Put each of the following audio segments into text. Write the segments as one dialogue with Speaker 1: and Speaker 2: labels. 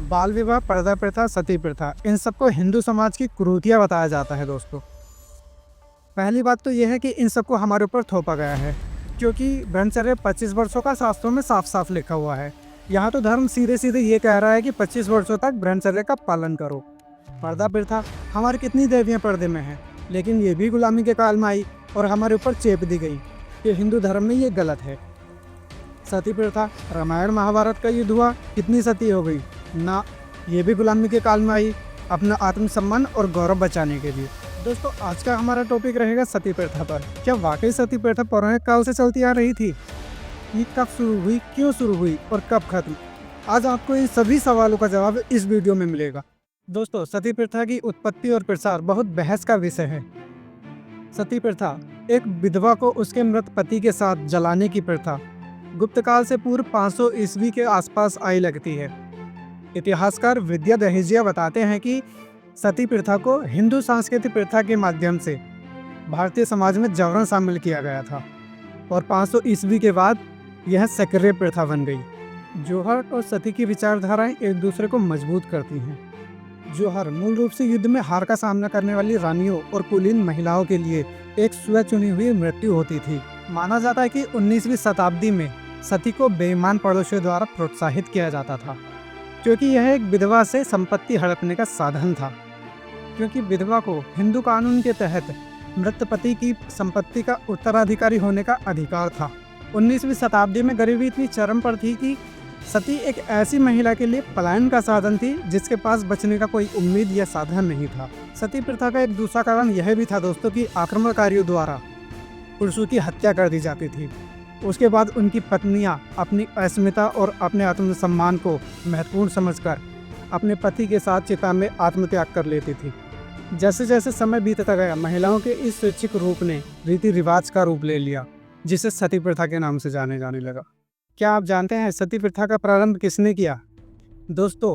Speaker 1: बाल विवाह, पर्दा प्रथा, सती प्रथा, इन सबको हिंदू समाज की कुरीतियाँ बताया जाता है दोस्तों। पहली बात तो यह है कि इन सबको हमारे ऊपर थोपा गया है, क्योंकि ब्रह्मचर्य 25 वर्षों का शास्त्रों में साफ साफ लिखा हुआ है। यहाँ तो धर्म सीधे सीधे ये कह रहा है कि 25 वर्षों तक ब्रह्मचर्य का पालन करो। पर्दा प्रथा, हमारी कितनी देवियाँ पर्दे में हैं, लेकिन ये भी गुलामी के काल में आई और हमारे ऊपर चेप दी गई कि हिंदू धर्म में ये गलत है। सती प्रथा, रामायण महाभारत का युद्ध हुआ, कितनी सती हो गई ना, ये भी गुलामी के काल में आई, अपना आत्मसम्मान और गौरव बचाने के लिए। दोस्तों, आज का हमारा टॉपिक रहेगा सती प्रथा पर। क्या वाकई सती प्रथा पौराणिक काल से चलती आ रही थी? ये कब शुरू हुई, क्यों शुरू हुई और कब खत्म? आज आपको इन सभी सवालों का जवाब इस वीडियो में मिलेगा। दोस्तों, सती प्रथा की उत्पत्ति और प्रसार बहुत बहस का विषय है। सती प्रथा एक विधवा को उसके मृत पति के साथ जलाने की प्रथा गुप्त काल से पूर्व 500 ईस्वी के आसपास आई लगती है। इतिहासकार विद्या दहेजिया बताते हैं कि सती प्रथा को हिंदू सांस्कृतिक प्रथा के माध्यम से भारतीय समाज में जबरन शामिल किया गया था और 500 ईस्वी के बाद यह सक्रिय प्रथा बन गई। जौहर और सती की विचारधाराएं एक दूसरे को मजबूत करती हैं। जौहर मूल रूप से युद्ध में हार का सामना करने वाली रानियों और कुलीन महिलाओं के लिए एक स्वचुनी हुई मृत्यु होती थी। माना जाता है कि 19वीं शताब्दी में सती को बेईमान पड़ोसियों द्वारा प्रोत्साहित किया जाता था, क्योंकि यह एक विधवा से संपत्ति हड़पने का साधन था। क्योंकि विधवा को हिंदू कानून के तहत मृत पति की संपत्ति का उत्तराधिकारी होने का अधिकार था। 19वीं शताब्दी में गरीबी इतनी चरम पर थी कि सती एक ऐसी महिला के लिए पलायन का साधन थी जिसके पास बचने का कोई उम्मीद या साधन नहीं था। सती प्रथा का एक दूसरा कारण यह भी था दोस्तों कि आक्रमणकारियों द्वारा पुरुषों की हत्या कर दी जाती थी। उसके बाद उनकी पत्नियां अपनी अस्मिता और अपने आत्मसम्मान को महत्वपूर्ण समझकर अपने पति के साथ चिता में आत्मत्याग कर लेती थी। जैसे जैसे समय बीतता गया, महिलाओं के इस स्वैच्छिक रूप ने रीति रिवाज का रूप ले लिया, जिसे सती प्रथा के नाम से जाने जाने लगा। क्या आप जानते हैं सती प्रथा का प्रारंभ किसने किया? दोस्तों,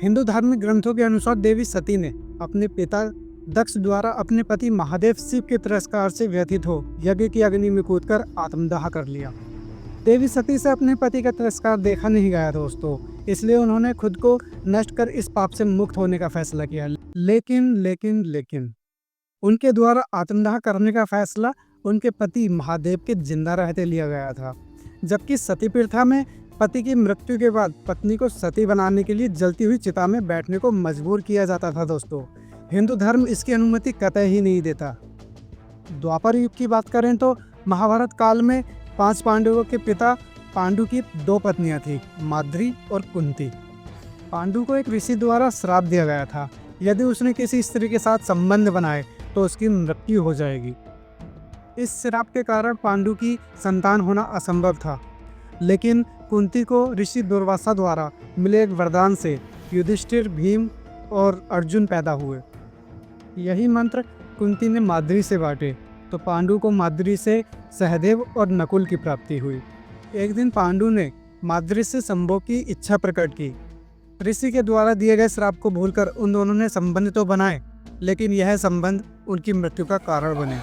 Speaker 1: हिंदू धार्मिक ग्रंथों के अनुसार देवी सती ने अपने पिता दक्ष द्वारा अपने पति महादेव शिव के तिरस्कार से व्यथित हो यज्ञ की अग्नि में कूदकर आत्मदाह कर लिया। देवी सती से अपने पति का तिरस्कार देखा नहीं गया दोस्तों, इसलिए उन्होंने खुद को नष्ट कर इस पाप से मुक्त होने का फैसला किया। लेकिन उनके द्वारा आत्मदाह करने का फैसला उनके पति महादेव के जिंदा रहते लिया गया था। जबकि सती प्रथा में पति की मृत्यु के बाद पत्नी को सती बनाने के लिए जलती हुई चिता में बैठने को मजबूर किया जाता था। दोस्तों, हिंदू धर्म इसकी अनुमति कतई ही नहीं देता। द्वापर युग की बात करें तो महाभारत काल में 5 पांडवों के पिता पांडु की 2 पत्नियां थी, माद्री और कुंती। पांडु को एक ऋषि द्वारा श्राप दिया गया था, यदि उसने किसी स्त्री के साथ संबंध बनाए तो उसकी मृत्यु हो जाएगी। इस श्राप के कारण पांडु की संतान होना असंभव था, लेकिन कुंती को ऋषि दुर्वासा द्वारा मिले एक वरदान से युधिष्ठिर, भीम और अर्जुन पैदा हुए। यही मंत्र कुंती ने माद्री से बांटे तो पांडु को माद्री से सहदेव और नकुल की प्राप्ति हुई। एक दिन पांडु ने माद्री से संभोग की इच्छा प्रकट की। ऋषि के द्वारा दिए गए श्राप को भूलकर उन दोनों ने संबंध तो बनाए, लेकिन यह संबंध उनकी मृत्यु का कारण बने।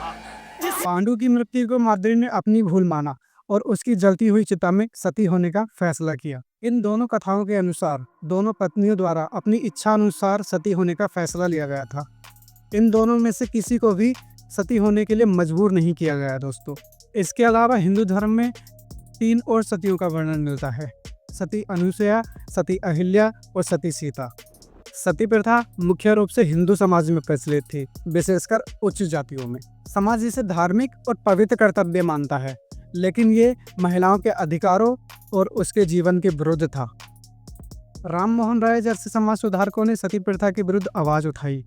Speaker 1: पांडु की मृत्यु को माद्री ने अपनी भूल माना और उसकी जलती हुई चिता में सती होने का फैसला किया। इन दोनों कथाओं के अनुसार दोनों पत्नियों द्वारा अपनी इच्छा अनुसार सती होने का फैसला लिया गया था। इन दोनों में से किसी को भी सती होने के लिए मजबूर नहीं किया गया दोस्तों। इसके अलावा हिंदू धर्म में 3 और सतियों का वर्णन मिलता है: सती अनुसुया, सती अहिल्या और सती सीता। सती प्रथा मुख्य रूप से हिंदू समाज में प्रचलित थी, विशेषकर उच्च जातियों में। समाज इसे धार्मिक और पवित्र कर्तव्य मानता है, लेकिन ये महिलाओं के अधिकारों और उसके जीवन के विरुद्ध था। राम मोहन राय जैसे समाज सुधारकों ने सती प्रथा के विरुद्ध आवाज उठाई।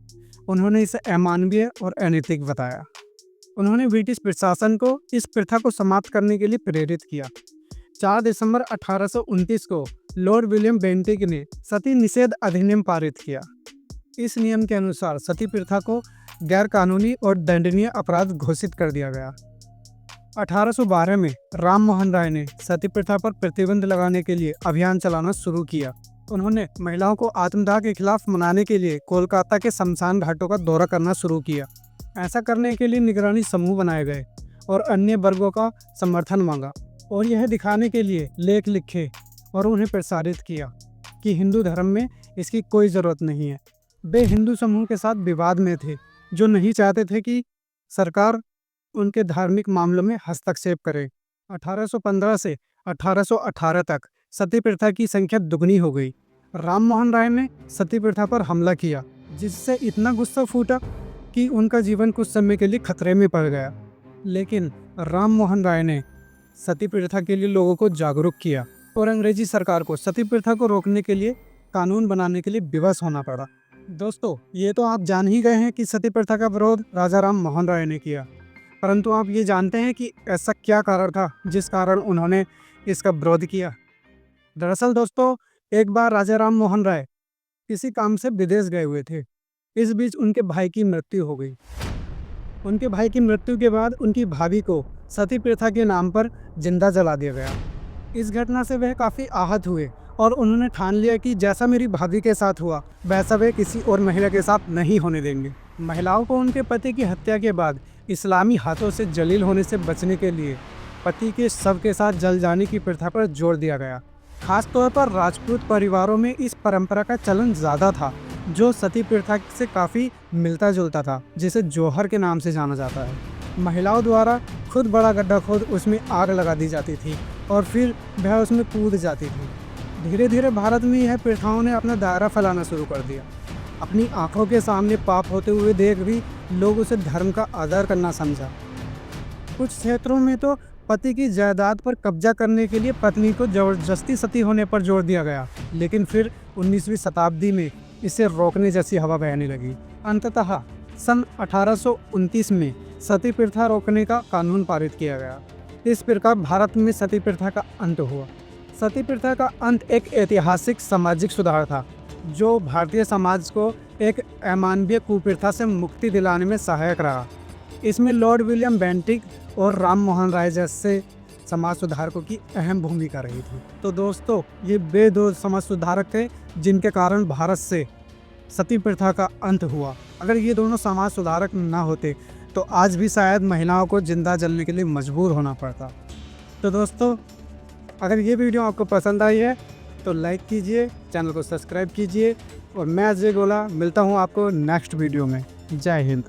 Speaker 1: उन्होंने इसे अमानवीय और अनैतिक बताया। उन्होंने ब्रिटिश प्रशासन को इस प्रथा को समाप्त करने के लिए प्रेरित किया। 4 दिसंबर 1829 को लॉर्ड विलियम बेंटिक ने सती निषेध अधिनियम पारित किया। इस नियम के अनुसार सती प्रथा को गैर कानूनी और दंडनीय अपराध घोषित कर दिया गया। 1812 में राम मोहन राय ने सती प्रथा पर प्रतिबंध लगाने के लिए अभियान चलाना शुरू किया। उन्होंने महिलाओं को आत्मदाह के खिलाफ मनाने के लिए कोलकाता के शमशान घाटों का दौरा करना शुरू किया। ऐसा करने के लिए निगरानी समूह बनाए गए और अन्य वर्गों का समर्थन मांगा और यह दिखाने के लिए लेख लिखे और उन्हें प्रसारित किया कि हिंदू धर्म में इसकी कोई ज़रूरत नहीं है। वे हिंदू समूह के साथ विवाद में थे, जो नहीं चाहते थे कि सरकार उनके धार्मिक मामलों में हस्तक्षेप करे। 1815 से 1818 तक सती प्रथा की संख्या दुगनी हो गई। राम मोहन राय ने सती प्रथा पर हमला किया, जिससे इतना गुस्सा फूटा कि उनका जीवन कुछ समय के लिए खतरे में पड़ गया। लेकिन राम मोहन राय ने सती प्रथा के लिए लोगों को जागरूक किया और अंग्रेजी सरकार को सती प्रथा को रोकने के लिए कानून बनाने के लिए विवश होना पड़ा। दोस्तों, ये तो आप जान ही गए हैं कि सती प्रथा का विरोध राजा राम मोहन राय ने किया, परंतु आप ये जानते हैं कि ऐसा क्या कारण था जिस कारण उन्होंने इसका विरोध किया। दरअसल दोस्तों, एक बार राजा राम मोहन राय किसी काम से विदेश गए हुए थे। इस बीच उनके भाई की मृत्यु हो गई। उनके भाई की मृत्यु के बाद उनकी भाभी को सती प्रथा के नाम पर जिंदा जला दिया गया। इस घटना से वह काफ़ी आहत हुए और उन्होंने ठान लिया कि जैसा मेरी भाभी के साथ हुआ वैसा वे किसी और महिला के साथ नहीं होने देंगे। महिलाओं को उनके पति की हत्या के बाद इस्लामी हाथों से जलील होने से बचने के लिए पति के शव के साथ जल जाने की प्रथा पर जोर दिया गया। खास तौर पर राजपूत परिवारों में इस परंपरा का चलन ज़्यादा था, जो सती प्रथा से काफ़ी मिलता जुलता था, जिसे जौहर के नाम से जाना जाता है। महिलाओं द्वारा खुद बड़ा गड्ढा खोद उसमें आग लगा दी जाती थी और फिर वह उसमें कूद जाती थी। धीरे धीरे भारत में यह प्रथाओं ने अपना दायरा फैलाना शुरू कर दिया। अपनी आंखों के सामने पाप होते हुए देख भी लोग उसे धर्म का आदर करना समझा। कुछ क्षेत्रों में तो पति की जायदाद पर कब्जा करने के लिए पत्नी को जबरदस्ती सती होने पर जोर दिया गया, लेकिन फिर 19वीं शताब्दी में इसे रोकने जैसी हवा बहने लगी। अंततः सन 1829 में सती प्रथा रोकने का कानून पारित किया गया। इस प्रकार भारत में सती प्रथा का अंत हुआ। सती प्रथा का अंत एक ऐतिहासिक सामाजिक सुधार था, जो भारतीय समाज को एक अमानवीय कुप्रथा से मुक्ति दिलाने में सहायक रहा। इसमें लॉर्ड विलियम बेंटिक और राम मोहन राय जैसे समाज सुधारकों की अहम भूमिका रही थी। तो दोस्तों, ये वे दो समाज सुधारक थे जिनके कारण भारत से सती प्रथा का अंत हुआ। अगर ये दोनों समाज सुधारक ना होते तो आज भी शायद महिलाओं को जिंदा जलने के लिए मजबूर होना पड़ता। तो दोस्तों, अगर ये वीडियो आपको पसंद आई है तो लाइक कीजिए, चैनल को सब्सक्राइब कीजिए और मैं अजय गोला मिलता हूँ आपको नेक्स्ट वीडियो में। जय हिंद।